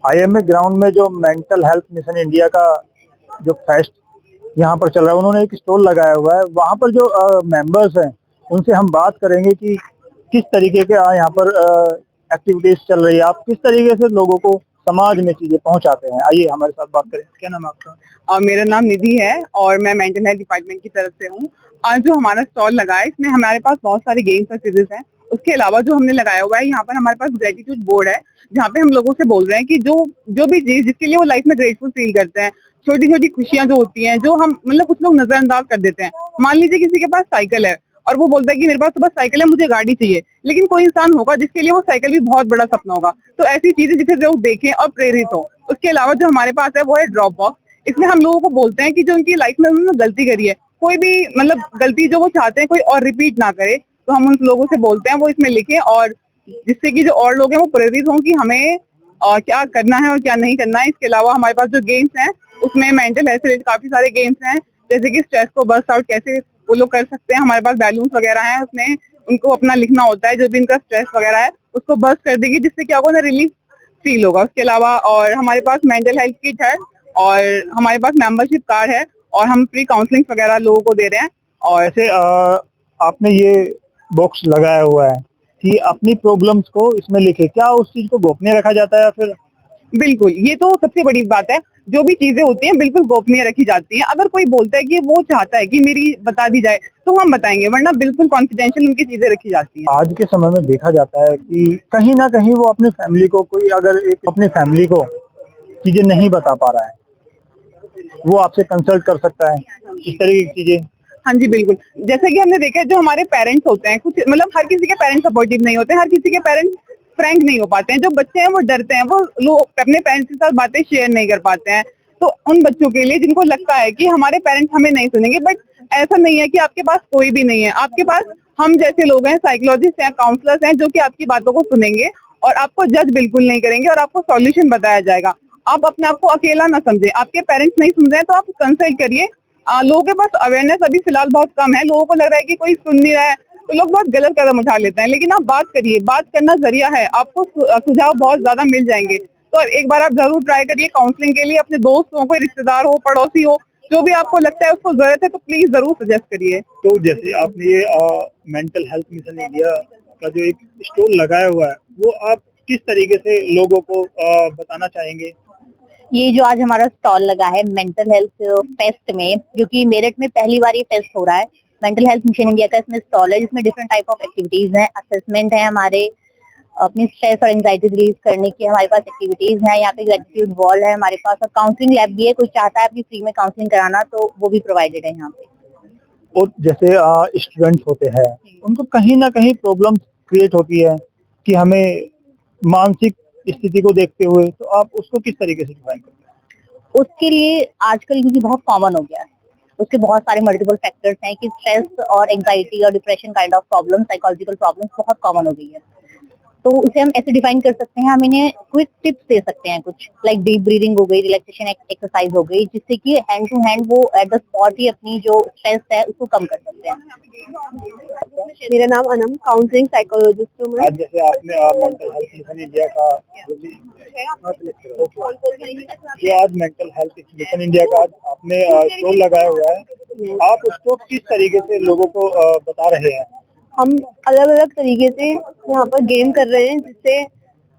IMA ground में जो mental health mission India का जो फेस्ट यहाँ पर चल रहा है, उन्होंने एक स्टॉल लगाया हुआ है। वहाँ पर जो मेंबर्स हैं उनसे हम बात करेंगे कि किस तरीके के यहाँ पर एक्टिविटीज चल रही है, आप किस तरीके से लोगों को समाज में चीजें पहुँचाते हैं। आइए हमारे साथ बात करें। क्या नाम है आपका? मेरा नाम निधि है और मैं मेंटल हेल्थ डिपार्टमेंट की तरफ से हूँ। आज जो हमारा स्टॉल लगा है इसमें हमारे पास बहुत सारे गेम्स और क्विज़ेस हैं। उसके अलावा जो हमने लगाया हुआ है यहाँ पर हमारे पास ग्रेटिट्यूड बोर्ड है, जहाँ पे हम लोगों से बोल रहे हैं कि जो जो भी चीज जिसके लिए वो लाइफ में ग्रेटफुल फील करते हैं, छोटी छोटी खुशियां जो होती हैं, जो हम मतलब कुछ लोग नजरअंदाज कर देते हैं। मान लीजिए किसी के पास साइकिल है और वो बोलता है कि मेरे पास तो बस साइकिल है, मुझे गाड़ी चाहिए, लेकिन कोई इंसान होगा जिसके लिए वो साइकिल भी बहुत बड़ा सपना होगा। तो ऐसी चीजें जिसे लोग देखें और प्रेरित हो। उसके अलावा जो हमारे पास है वो है ड्रॉप बॉक्स। इसमें हम लोगों को बोलते हैं कि जो उनकी लाइफ में उन्होंने गलती करी है, कोई भी मतलब गलती जो वो चाहते हैं कोई और रिपीट ना करे, तो हम उन लोगों से बोलते हैं वो इसमें लिखें, और जिससे कि जो और लोग हैं वो प्रेरित हों कि हमें क्या करना है और क्या नहीं करना है। इसके अलावा हमारे पास जो गेम्स हैं उसमें मेंटल हेल्थ रिलेटेड काफी सारे गेम्स हैं, जैसे कि स्ट्रेस को बर्स्ट आउट कैसे वो लोग कर सकते हैं। हमारे पास बैलून्स वगैरह हैं, उसमें उनको अपना लिखना होता है जो भी उनका स्ट्रेस वगैरह है उसको बर्स्ट कर देगी, जिससे क्या होगा, उन्हें रिलीफ फील होगा। उसके अलावा और हमारे पास मेंटल हेल्थ किट है और हमारे पास मेंबरशिप कार्ड है और हम फ्री काउंसलिंग वगैरह लोगों को दे रहे हैं। और ऐसे आपने ये बॉक्स लगाया हुआ है कि अपनी प्रॉब्लम्स को इसमें लिखे, क्या उस चीज को गोपनीय रखा जाता है या फिर? बिल्कुल, ये तो सबसे बड़ी बात है। जो भी चीजें होती हैं बिल्कुल गोपनीय रखी जाती हैं। अगर कोई बोलता है कि वो चाहता है कि मेरी बता दी जाए तो हम बताएंगे, वरना बिल्कुल कॉन्फिडेंशियल उनकी चीजें रखी जाती हैं। आज के समय में देखा जाता है कि कहीं ना कहीं वो अपनी फैमिली को, कोई अगर एक अपनी फैमिली को चीजें नहीं बता पा रहा है, वो आपसे कंसल्ट कर सकता है, इस तरीके की चीजें। हाँ जी, बिल्कुल। जैसे कि हमने देखा है, जो हमारे पेरेंट्स होते हैं, कुछ मतलब हर किसी के पेरेंट्स सपोर्टिव नहीं होते, हर किसी के पेरेंट्स फ्रैंक नहीं हो पाते हैं। जो बच्चे हैं वो डरते हैं, वो लोग अपने पेरेंट्स के साथ बातें शेयर नहीं कर पाते हैं। तो उन बच्चों के लिए जिनको लगता है कि हमारे पेरेंट्स हमें नहीं सुनेंगे, बट ऐसा नहीं है कि आपके पास कोई भी नहीं है। आपके पास हम जैसे लोग हैं, साइकोलॉजिस्ट हैं, काउंसलर्स हैं, जो कि आपकी बातों को सुनेंगे और आपको जज बिल्कुल नहीं करेंगे और आपको सॉल्यूशन बताया जाएगा। आप अपने आप को अकेला ना समझें। आपके पेरेंट्स नहीं सुन रहे हैं तो आप कंसल्ट करिए। लोगों के पास अवेयरनेस अभी फिलहाल बहुत कम है। लोगों को लग रहा है कि कोई सुन नहीं रहा है, तो लोग बहुत गलत कदम उठा लेते हैं। लेकिन आप बात करिए, बात करना जरिया है, आपको सुझाव बहुत ज्यादा मिल जाएंगे। तो एक बार आप जरूर ट्राई करिए काउंसलिंग के लिए। अपने दोस्त हो, कोई रिश्तेदार हो, पड़ोसी हो, जो भी आपको लगता है उसको जरूरत है, तो प्लीज जरूर सजेस्ट करिए। तो जैसे आपने ये मेंटल हेल्थ मिशन इंडिया का जो एक स्टॉल लगाया हुआ है, वो आप किस तरीके से लोगों को बताना चाहेंगे? ये जो आज हमारा स्टॉल लगा है मेंटल हेल्थ फेस्ट में, क्योंकि मेरठ में पहली बार ये फेस्ट हो रहा है, मेंटल हेल्थ मिशन इंडिया का इसमें स्टॉल है, जिसमें डिफरेंट टाइप ऑफ एक्टिविटीज हैं, असेसमेंट है, हमारे अपनी स्ट्रेस और एंजाइटी रिलीज करने की हमारे पास एक्टिविटीज हैं। यहाँ पे ग्रेटिट्यूड वॉल है हमारे पास, और काउंसलिंग लैब भी है। कोई चाहता है अपनी फ्री में काउंसलिंग कराना तो वो भी प्रोवाइडेड है यहाँ पे। और जैसे स्टूडेंट्स होते हैं, उनको कहीं ना कहीं प्रॉब्लम क्रिएट होती है कि हमें मानसिक स्थिति को देखते हुए, तो आप उसको किस तरीके से डिफाइन करते हैं? उसके लिए आजकल क्योंकि बहुत कॉमन हो गया है, उसके बहुत सारे मल्टीपल फैक्टर्स हैं कि स्ट्रेस और एंजाइटी और depression kind of problem, psychological problems बहुत कॉमन हो गई है। तो उसे हम ऐसे डिफाइन कर सकते हैं, हम इन्हें क्विक टिप्स दे सकते हैं, कुछ लाइक डीप ब्रीदिंग हो गई, रिलैक्सेशन एक्सरसाइज हो गई, जिससे कि हैंड टू हैंड वो एट द स्पॉट ही अपनी जो स्ट्रेस है उसको कम कर सकते हैं। मेरा नाम अनम, काउंसलिंग साइकोलॉजिस्ट हूँ मैं। आज जैसे आपने मेंटल हेल्थ मिशन इंडिया का जो आज मेंटल हेल्थ मिशन इंडिया का आज आपने स्टॉल लगाया हुआ है, आप उसको किस तरीके से लोगों को बता रहे हैं? हम अलग अलग तरीके से यहाँ पर गेम कर रहे हैं, जिससे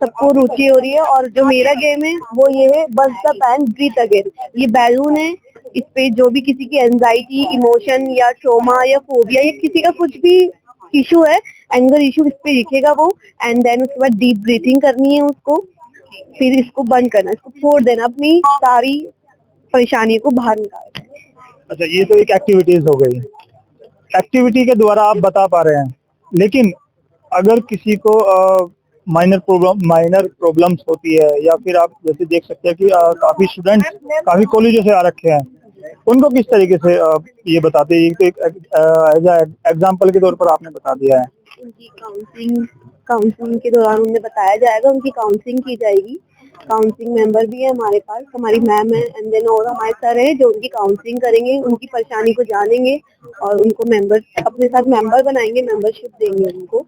सबको रुचि हो रही है। और जो मेरा गेम है वो ये है, बस द पैन ब्रीथ अगेन। ये बैलून है, इस पे जो भी किसी की एंजाइटी, इमोशन या ट्रोमा या फोबिया या किसी का कुछ भी इशू है, एंगर इशू, इस पे लिखेगा वो। एंड देन उसके बाद डीप ब्रीथिंग करनी है उसको, फिर इसको बंद करना, इसको फोड़ देना, अपनी सारी परेशानियों को बाहर निकालना। अच्छा, ये तो एक एक्टिविटीज हो गई। एक्टिविटी के द्वारा आप बता पा रहे हैं, लेकिन अगर किसी को माइनर प्रॉब्लम्स होती है, या फिर आप जैसे देख सकते हैं कि काफी स्टूडेंट्स काफी कॉलेजों से आ रखे हैं, उनको किस तरीके से ये बताते हैं? तो एक एग्जाम्पल के तौर पर आपने बता दिया है। उनकी काउंसलिंग के दौरान उन्हें बताया जाएगा, उनकी काउंसलिंग की जाएगी। काउंसलिंग मेंबर भी है हमारे पास, हमारी मैम है, एंड देन और हमारे सर है जो उनकी काउंसलिंग करेंगे, उनकी परेशानी को जानेंगे और उनको मेंबर अपने साथ मेंबर बनाएंगे, मेंबरशिप देंगे उनको।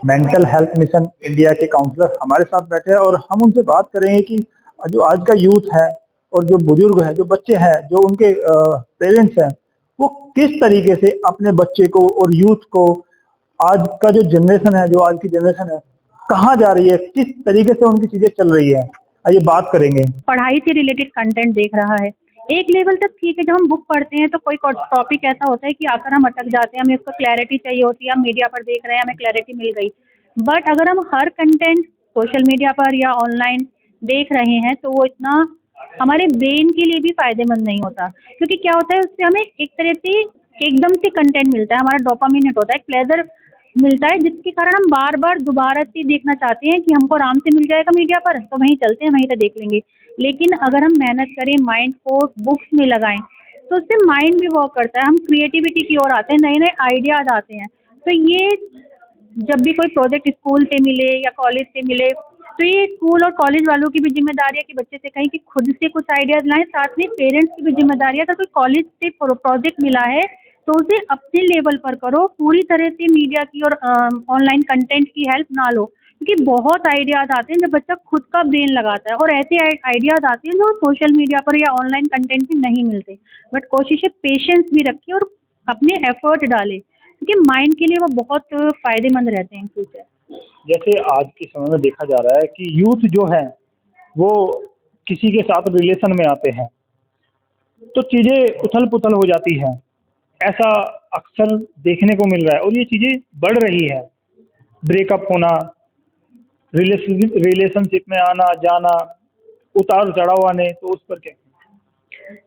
मेंटल हेल्थ मिशन इंडिया के काउंसलर हमारे साथ बैठे हैं और हम उनसे बात करेंगे कि जो आज का यूथ है और जो बुजुर्ग है, जो बच्चे हैं, जो उनके पेरेंट्स हैं, वो किस तरीके से अपने बच्चे को और यूथ को, आज का जो जनरेशन है, जो आज की जनरेशन है, कहाँ जा रही है, किस तरीके से उनकी चीजें चल रही है, आइए बात करेंगे। पढ़ाई से रिलेटेड कंटेंट देख रहा है। एक लेवल तक ठीक है, जब हम बुक पढ़ते हैं तो कोई टॉपिक ऐसा होता है कि आकर हम अटक जाते हैं, हमें उसको क्लैरिटी चाहिए होती है, हम मीडिया पर देख रहे हैं, हमें क्लैरिटी मिल गई। बट अगर हम हर कंटेंट सोशल मीडिया पर या ऑनलाइन देख रहे हैं तो वो इतना हमारे ब्रेन के लिए भी फायदेमंद नहीं होता, क्योंकि क्या होता है उससे हमें एक तरह से एकदम से कंटेंट मिलता है, हमारा डोपामिन हिट होता है, प्लेजर मिलता है, जिसके कारण हम बार बार दोबारा से देखना चाहते हैं कि हमको आराम से मिल जाएगा मीडिया पर तो वहीं चलते हैं, वहीं से देख लेंगे। लेकिन अगर हम मेहनत करें, माइंड को बुक्स में लगाएं तो उससे माइंड भी वर्क करता है, हम क्रिएटिविटी की ओर आते हैं, नए नए आइडियाज आते हैं। तो ये जब भी कोई प्रोजेक्ट स्कूल से मिले या कॉलेज से मिले तो ये स्कूल और कॉलेज वालों की भी जिम्मेदारी है कि बच्चे से कहीं कि खुद से कुछ आइडियाज लाएं, साथ में पेरेंट्स की भी जिम्मेदारी है। अगर कोई कॉलेज से प्रोजेक्ट मिला है तो उसे अपने लेवल पर करो, पूरी तरह से मीडिया की और ऑनलाइन कंटेंट की हेल्प ना लो, क्योंकि बहुत आइडियाज आते हैं जब बच्चा खुद का ब्रेन लगाता है और ऐसे आइडियाज आते हैं जो सोशल मीडिया पर या ऑनलाइन कंटेंट में नहीं मिलते। बट कोशिश है पेशेंस भी रखें और अपने एफर्ट डालें, क्योंकि माइंड के लिए वो बहुत फायदेमंद रहते हैं फ्यूचर। जैसे आज के समय में देखा जा रहा है कि यूथ जो है वो किसी के साथ रिलेशन में आते हैं तो चीजें उथल पुथल हो जाती हैं, ऐसा अक्सर देखने को मिल रहा है और ये चीजें बढ़ रही है। ब्रेकअप होना, रिलेशनशिप में आना जाना, उतार चढ़ाव आने, तो उस पर क्या?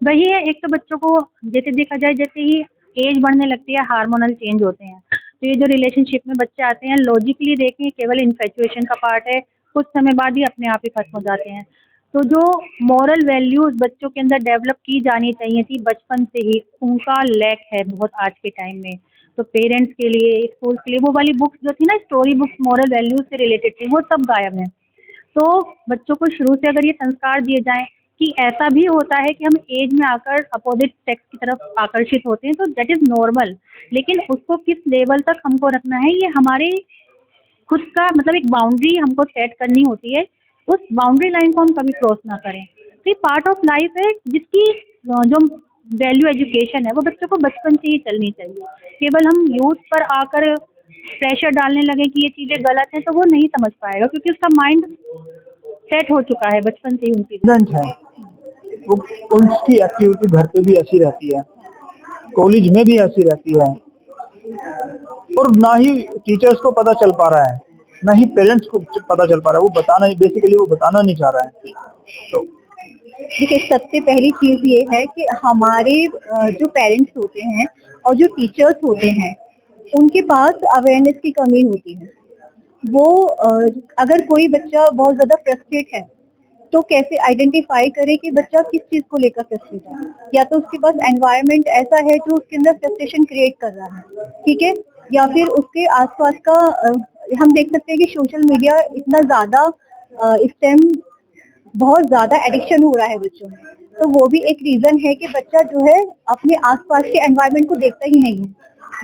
वही है, एक तो बच्चों को जैसे देखा जाए जैसे ही एज बढ़ने लगती है हार्मोनल चेंज होते हैं, तो ये जो रिलेशनशिप में बच्चे आते हैं लॉजिकली देखें केवल इन्फेचुएशन का पार्ट है, कुछ समय बाद ही अपने आप ही खत्म हो जाते हैं। तो जो मॉरल वैल्यूज बच्चों के अंदर डेवलप की जानी चाहिए थी बचपन से ही, उनका लैक है बहुत आज के टाइम में। तो पेरेंट्स के लिए, स्कूल के लिए वो वाली बुक्स जो थी ना, स्टोरी बुक्स मॉरल वैल्यूज से रिलेटेड थी, वो सब गायब हैं। तो बच्चों को शुरू से अगर ये संस्कार दिए जाएं कि ऐसा भी होता है कि हम एज में आकर अपोजिट सेक्स की तरफ आकर्षित होते हैं, तो दैट इज़ नॉर्मल, लेकिन उसको किस लेवल तक हमको रखना है ये हमारे खुद का, मतलब एक बाउंड्री हमको सेट करनी होती है, उस बाउंड्री लाइन को हम कभी क्रॉस ना करें। तो ये पार्ट ऑफ लाइफ है जिसकी जो वैल्यू एजुकेशन है वो बच्चों को बचपन से ही चलनी चाहिए। केवल हम यूथ पर आकर प्रेशर डालने लगे कि ये चीज़ें गलत हैं तो वो नहीं समझ पाएगा, क्योंकि उसका माइंड सेट हो चुका है बचपन से ही उनकी है। वो उनकी एक्टिविटी घर पे भी ऐसी रहती है, कॉलेज में भी ऐसी रहती है, और ना ही टीचर्स को पता चल पा रहा है, ना ही पेरेंट्स को पता चल पा रहा है, वो बताना बेसिकली वो बताना नहीं चाह रहा है। तो देखिए, सबसे पहली चीज ये है कि हमारे जो पेरेंट्स होते हैं और जो टीचर्स होते हैं उनके पास अवेयरनेस की कमी होती है। वो अगर कोई बच्चा बहुत ज्यादा फ्रस्ट्रेट है तो कैसे आइडेंटिफाई करे कि बच्चा किस चीज को लेकर फ्रस्ट्रेट है, या तो उसके पास एनवायरनमेंट ऐसा है जो उसके अंदर फ्रस्ट्रेशन क्रिएट कर रहा है, ठीक है, या फिर उसके आसपास का हम देख सकते हैं कि सोशल मीडिया इतना ज्यादा इस टाइम बहुत ज्यादा एडिक्शन हो रहा है बच्चों में, तो वो भी एक रीजन है कि बच्चा जो है अपने आसपास के एनवायरनमेंट को देखता ही नहीं है,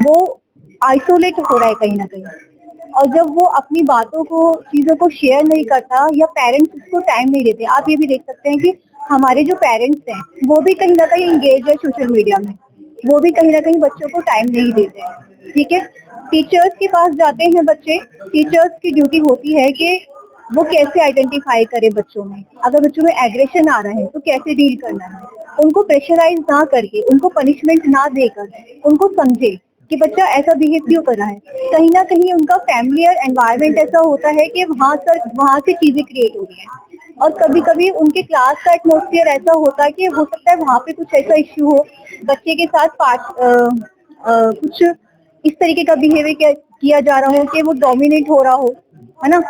वो आइसोलेट हो रहा है कहीं ना कहीं। और जब वो अपनी बातों को, चीजों को शेयर नहीं करता या पेरेंट्स उसको टाइम नहीं देते, आप ये भी देख सकते हैं कि हमारे जो पेरेंट्स हैं वो भी कहीं ना कहीं इंगेज है सोशल मीडिया में, वो भी कहीं ना कहीं बच्चों को टाइम नहीं देते हैं, ठीक है। टीचर्स के पास जाते हैं बच्चे, टीचर्स की ड्यूटी होती है कि वो कैसे आइडेंटिफाई करे बच्चों में, अगर बच्चों में एग्रेशन आ रहा है तो कैसे डील करना है, उनको प्रेशराइज ना करके, उनको पनिशमेंट ना देकर उनको समझे कि बच्चा ऐसा बिहेव क्यों कर रहा है। कहीं ना कहीं उनका फैमिलियर एनवायरनमेंट ऐसा होता है कि वहाँ से चीजें क्रिएट हो रही हैं, और कभी कभी उनके क्लास का एटमोसफियर ऐसा होता है कि हो सकता है वहाँ पे कुछ ऐसा इश्यू हो, बच्चे के साथ कुछ इस तरीके का बिहेवियर किया जा रहा हो कि वो डोमिनेट हो रहा हो, है ना,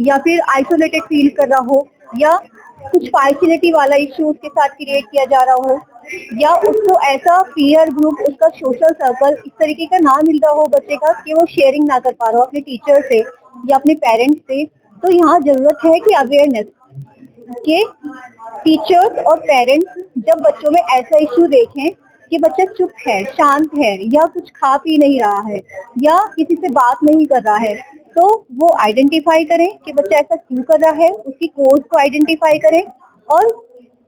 या फिर आइसोलेटेड फील कर रहा हो, या कुछ पार्शियलिटी वाला इश्यू उसके साथ क्रिएट किया जा रहा हो, या उसको ऐसा पीयर ग्रुप, उसका सोशल सर्कल इस तरीके का ना मिल रहा हो बच्चे का कि वो शेयरिंग ना कर पा रहा हो अपने टीचर से या अपने पेरेंट्स से। तो यहाँ जरूरत है कि अवेयरनेस के टीचर्स और पेरेंट्स जब बच्चों में ऐसा इश्यू देखें कि बच्चा चुप है, शांत है, या कुछ खा पी नहीं रहा है, या किसी से बात नहीं कर रहा है, तो वो आइडेंटिफाई करें कि बच्चा ऐसा क्यों कर रहा है, उसकी कोज को आइडेंटिफाई करें, और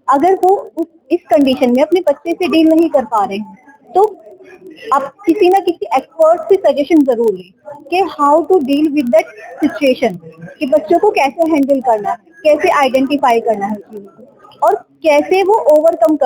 अगर वो इस कंडीशन में अपने बच्चे से डील नहीं कर पा रहे हैं तो आप किसी ना किसी एक्सपर्ट से सजेशन जरूर लें कि how to deal with that situation, कि बच्चों को कैसे हैंडल करना है, कैसे आइडेंटिफाई करना है चीजों को, और कैसे वो ओवरकम कर